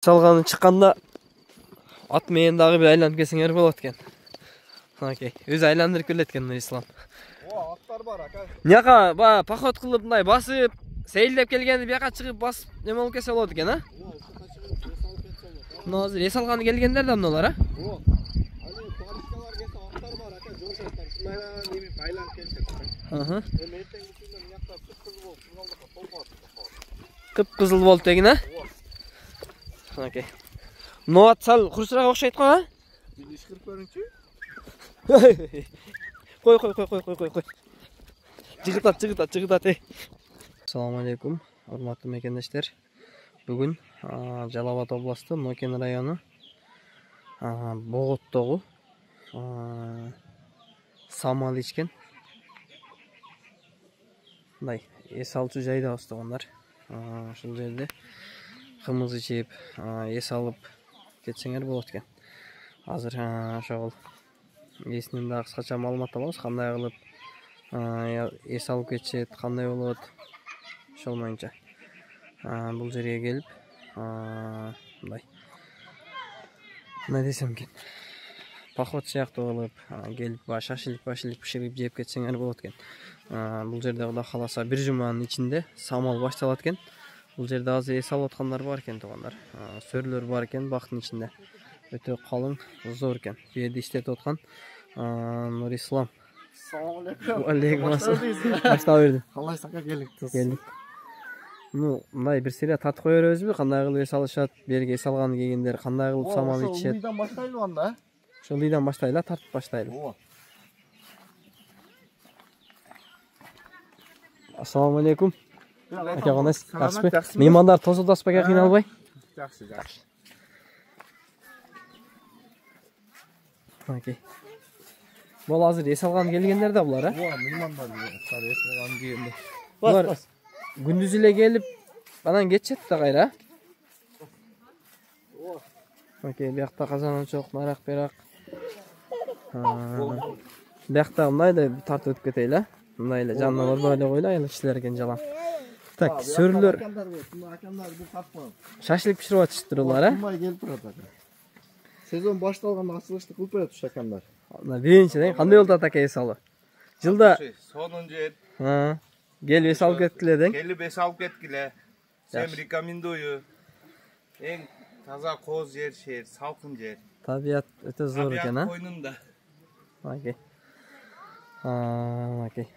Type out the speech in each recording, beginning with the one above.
Salganı çıkanda at meyen dağı bir aylanıp kesingер bolot eken. Okey. Öz aylandırıp keletken İslam. O atlar var aka. Nyaka ba pahot kılıp mындай basıp сейілдеп келгенде бияқа чыгып басып неме болуп кетсе болот экен, а? Мына азыр эс алганы келгендер да мыналар, а? О. Аны парышкалар келсе аттар бар aka, жош аттар. Шулайдан неме байланып келишет. Эми эртең күнүнөн мыякта кып-кызыл болуп, кызгалдыкка толуп атат. Кып-кызыл болуп деген, а? Окей. Мына ат сал курчурак окшойт го, а? Бир ишкирип көрүңчү. Кой. Жыгытат. Assalamu alaikum, hormatly mekendештер. Бүгүн Жалал-Абад областы Нокен району Боготтогу самал ичкен. Мындай эс алчу жайда остогондар. Ушул жерде кымыз ичип, эс алып кетсеңер болот экен. Азыр ошол эсинен дагы кыскача маалымат алабыз, кандай кылып эс алып кетишет, кандай болот. Ошол боюнча бул жерге келип мындай десем экен, поход сыяктуу кылып келип шашилик пиширип жеп кетсеңер болот экен. Бул жерде Кудай кааласа бир жуманын ичинде самал башталат экен. Бул жерде азыр эс алып аткандар бар экен туугандар. Сөрүлөр бар экен бактын ичинде. Өтө калың, зор экен. Бу жерде иштетип аткан Нурислам. Assalamu alaikum. Алейкум ассалам. Баштап бердим. Калайсыз ака, келдик. Ну, мындай бир сире тартып кое беребизби? Кандай кылып эс алышат, берге эс алганы келгендер кандай кылып самал ичишет? Ошол баштайлы анда. Ошол ийден баштайлы, тартып баштайлы. Assalamu alaikum. Ака кандайсыз? Жакшыбы? Меймандар тосулдашпай кыйналбай? Жакшы. Окей. Бул азыр эс алганы келгендер да булар, а? Меймандар эс алганы келгендер. Булар күндүз эле келип, анан кетишет да кайра. Окей, биякта казан чок, нарак берак. Биякта мындай да тартып өтүп кетейли, а? Мындай эле жанына барбай эле койлу, айыл кишилер экен жалаң. Так, сөрүлөр. Акандар бул тапкан. Шашлык пиширип атышыптыр булар, а? Тумай келип турат ака. Сезон башталганда ачылышты кылып берет уш акандар. Мына биринчиден кандай болду ака эс алуу? Жылда сонун жер. Келип эс алып кеткиле дең. Келип эс алып кеткиле. Сем рекомендую. Эң таза коз жер, салкын жер. Табият өтө зор экен, а? Койнунда. Окей. Окей.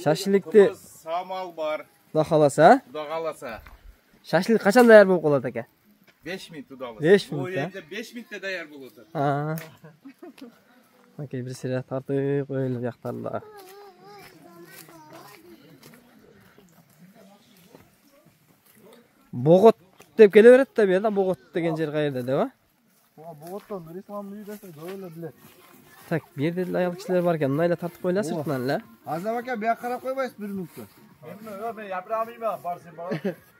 Шашлыкты самал бар. Кудай кааласа, Кудай кааласа. Шашлык качан даяр болуп калат ака? 5 минут удалыс. 5 Бул минут, а? жерде 5 минутта даяр болот. Окей, бир сире тартып коелу бияктарда. Богот деп келе берет да бияда, Богот деген жер кайерде деп, а? Боготтон Нурисламдын үйү десе жөө эле билет. Так, бир жерде эле аял кишилер бар экен, мына эле тартып коелу сыртынан эле. Азам ака, бияка карап койбайсыз 1 минутта. Yo ben yaprağımıyım varsın bana.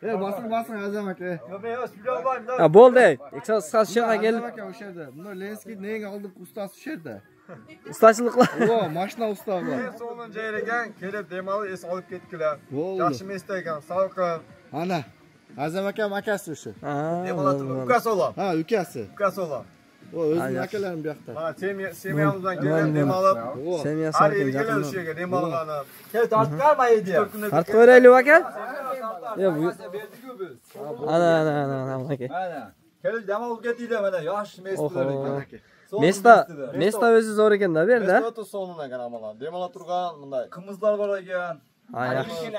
Басың Азам ака. Yo ben biliyorum da. Болду. Экс сашыга келип, Ака ошол жерде. Мына Ленскийдин эң алдыңкы устасы ошол жерде. устачылыкла. О, машина устабы. Sonun жереген келип демалып эс алып кеткиле. Болду. Жакшы месте экен, салкын. Ана, Азам акам акасы ошо. Демалат укасы ола. Укасы. Укасы ола. О, өзүнүн акаларын биякта. Ана семьямыздан келген демалып. Семья Ар саркын келе жакын. ушеге демалганы. Кел тартып карма иди. Тартып коелу ака? Ана, окей. Келип демалып кетийле мене, жакшы местелер экен. Места өзү зор экен да бер да. Место сонун экен амала. Демала турган мындай кымыздар бар экен. Жакшы.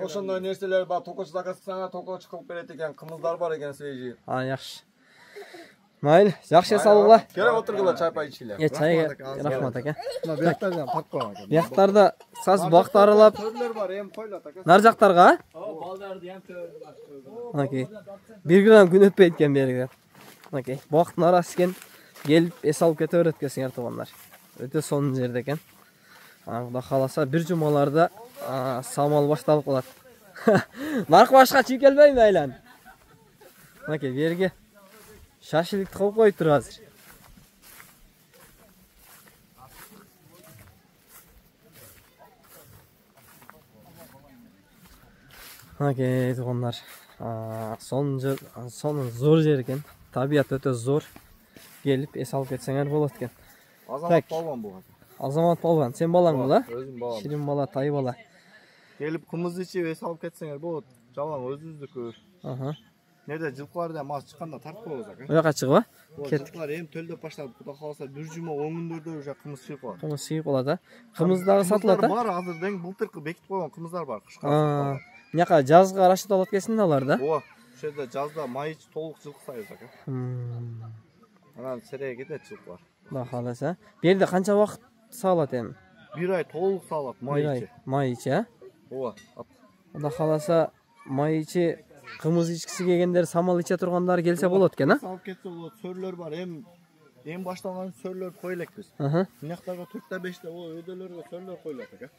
Ошондой нерселер бар, токоч заказсаңа токоч кылып берет экен, кымыздар бар экен свежий. Жакшы. Майыл, жакшы эс алгыла. Келип отургула, чай пай ичиле. Чай рахмат ака. Мына бияктардан тапкан ака. Бияктарда саз бакты аралап, Төрлөр бар, эми койлот ака. нар жактарга? Балдарды ham бар. Окей. 1 грамм күн өтпөйт экен берге. Окей. Бактын арасы экен. Келип эс алып кете берет экенсиңер туугандар. Өтө сонун жерде экен. Кудай кааласа бир жумаларда самал башталып калат. Наркы башка чыгып келбейби айлан? Окей, берге шашлыкты кылып коюптур азыр. Окей, туугандар. Sonun zor yer ekan. Tabiat öte zor. Gelip es alıp ketseňer bolat ekan. Azamat balvan bu. Azamat balvan, sen balang mı la? Özüm balam. Şirin bala, tay bala. Gelip kımız içip es alıp ketseňer bolat. Jalan özüzdükü. Aha. Nerede жылқылар да мас чыкканда тартып коебуз ака. Ояка чыгып, Жылқылар эми төлдөп баштады. Кудай кааласа бир жума 10 күндөрдө уже кымыз чыгып калат. кымыз сыйып калат а. Кымыз дагы сатылат а? Бар азыр дең былтыркы бекитип койгон кымыздар бар кышка. Мынака жазга арашып алат экенсиң да алар да? Ооба. Ошол жерде жазда май ич толук жылкы сайбыз ака. Анан сереге кетет жылкылар. Кудай кааласа. Бу жерде канча убакыт саалат эми? 1 ай толук саалат май ичи. Май ичи а? Ооба. Кудай кааласа май ичи кымыз ичкиси келгендер, самал иче тургандар келсе болот экен а? Салып кетсе болот. Сөрлөр бар. Эми башталган сөрлөр кой элекпиз. Мынактарга 4-5 өйдөлөргө сөрлөр коюлат ака.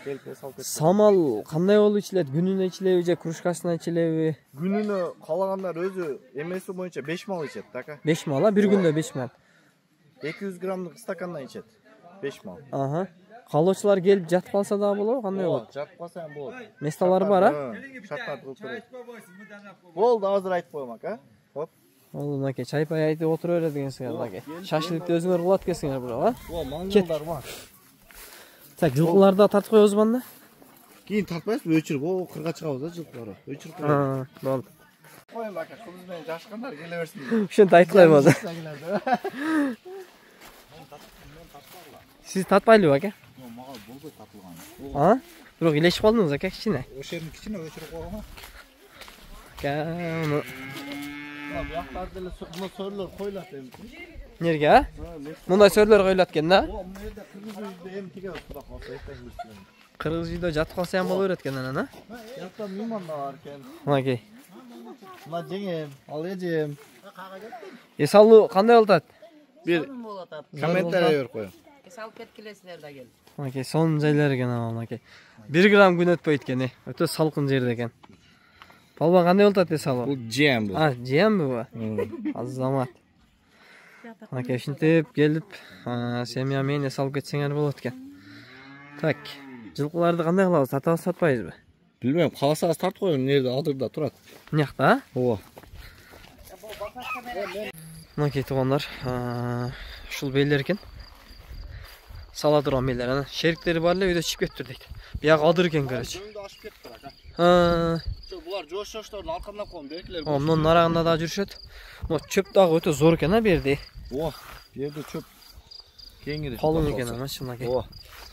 Келип салып кетсе. Самал кандай болуп ичилет? Күнүнө ичилеби же кружкасына ичилеби? Күнүнө каалагандар өзү эмеси боюнча 5 мал ичет ака. 5 мал а? Bir күндө 5 мал. 200 граммдык стакандан ичет. 5 мал. Калоочулар келип жатып калса дагы болобу? Кандай болот? Жатып калса ham болот. Месталар бар а? Шарттарды кылып берет. Болду, азыр айтып коем ака. Хоп. Ол мынакей чайпай айтып отура берет экенсиңер мынакей. Шашылыкты өзүңөр кылат экенсиңер бирок а? Ооба, маңгылдар бар. Так, жылкыларды тартып коебузбу анда? Кийин тартпайсызбы, өчүрүп, кырга чыгабыз да жылкыларды. Өчүрүп коебуз. Болду. Коем ака, кыз менен жашкандар келе берсин. Ошентип айткылайм азыр. Сиз татпайлыбы ака? Мага болбой татылган. Бирок илешип калдыңыз ака кичине. Ошо жерин кичине өчүрүп койгон. Мына Буяктарды деле сөрлөр коюлат эми. Нерге а? Мындай сөрлөр коюлат экен да? Ооба, мына жерде кыргыз үйдө эми тигебиз кудай кааласа эртең билсем. Кыргыз үйдө жатып калса ham боло берет экен анан а? Якта мейман да бар экен. Мынакей. Мына жеңем, ал эжем. Эс алуу кандай болуп атат? Бир комментарий берип коем. Салып кеткилесиңер да кел. Мынакей сонун жайлар экен мынакей. 1 грамм күн өтпөйт экен, өтө салкын жерде экен. Палбан кандай болуп атат эс алуу? Бул жем бул. Жемби бу? Азамат. Мынакей ушинтип келип, семья менен эс алып кетсеңер болот экен. Так, жылкыларды кандай кылабыз? Сатабыз, сатпайбызбы? Билбейм, кааласаңыз тартып коем, нерде адырда турат. Мынакта, а? Ооба. Мынакей туугандар, ушул бейлер экен. Сала турган бейлер, анан шериктери бар эле үйдө чыгып кетиптир дейт. Бияк адыр экен көрөчү. Дөңдө ашып кетиптир ака. Булар жош-жоштордун аркандан койгон беркилер. Мунун нарагында да жүрүшөт. Мына чөп дагы өтө зор экен а бу жерде. Ооба, бу жерде чөп кеңири. Калың экен аначы мынакей. Ооба.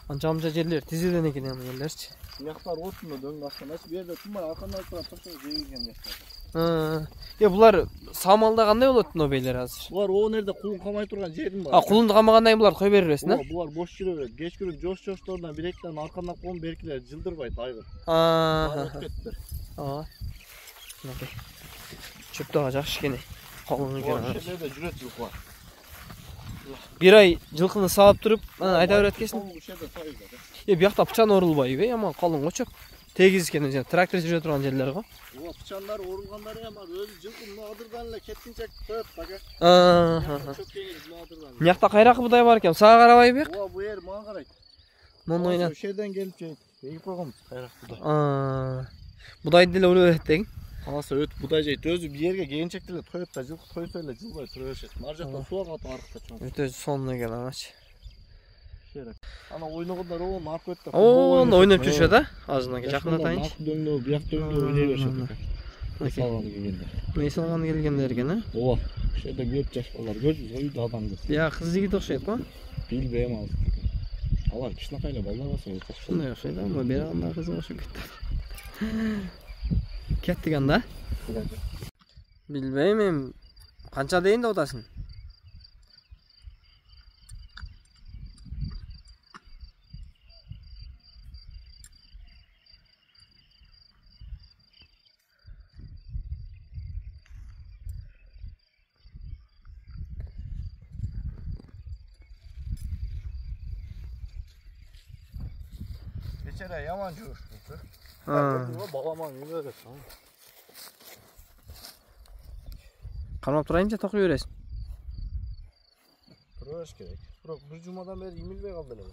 Анча-мынча жерлер тизилген экен эми жерлерчи. Мыяктар отунда дөңдө ашкан. Бу жерде тумай аркандан турат, тошо жегилген жактар. Булар самалда кандай болот мына бейлер азыр? Булар о нерде кулун камай турган жерин бар. Кулунду камагандан кийин булар кой беребесин, а? Булар бош жүрө берет. Кечкүрүн жош-жоштордон биректен аркандан койгон беркилер жылдырбайт айгыр. Мынакей. Чөп дагы жакшы экен. Калың экен. Ошол жерде жүрөт жылкылар. 1 ай жылкыны саап туруп, анан айда берет экенсиң. Ошол жерде сайыз. Биякта пычан орулбайбы, аман калың го чөп. Тегиз экен, трактор жүрө турган жерлер го. Ооба, пычандар орулгандары ham бар. Өзү жылкы мына адырдан эле кеткинче коет ака. Чөп кеңири мына адырдан. Мыякта кайракы будай бар экен, сага карабайбы? Ооба, бу жер мага карайт. Мондойна. Ошол жерден келип жейт. Эгип койгонбуз кайрак будай. Будайды деле өрө берет деген. Каласа өтүп будай жейт. Өзү бу жерге келинчекти эле тоет да, жылкы тойсо эле жылбай тура беришет. Ар жакта суга катып арыкта чоң. Өтө сонун экен аначы. Ана ойногондор оон аркы өттү. Ойноп жүрүшөт а? Азырынакей жакындатайынчы. Дөңдө, буяк дөңдө ойной беришет. Салганы келгенде. Мени салганы келгендер экен, а? Ооба. Ошол жерде көп жаш балдар көрдүңүз, үйдө адам көп. Я кыз жигит окшойт го? Билбейм азыр. Алар кичинекей эле балдар болсо өтө. Шундай окшойт, ама бери анда кыз окшоп кетти. Кеттик анда? Билбейм эми. Канча дейин деп атасың? Кечере яман жүрүш. Баламан үйгө кетти. Кармап турайынчы токуй бересиң. Тура бериш керек. Бирок бир жумадан бери имилбей калды эле.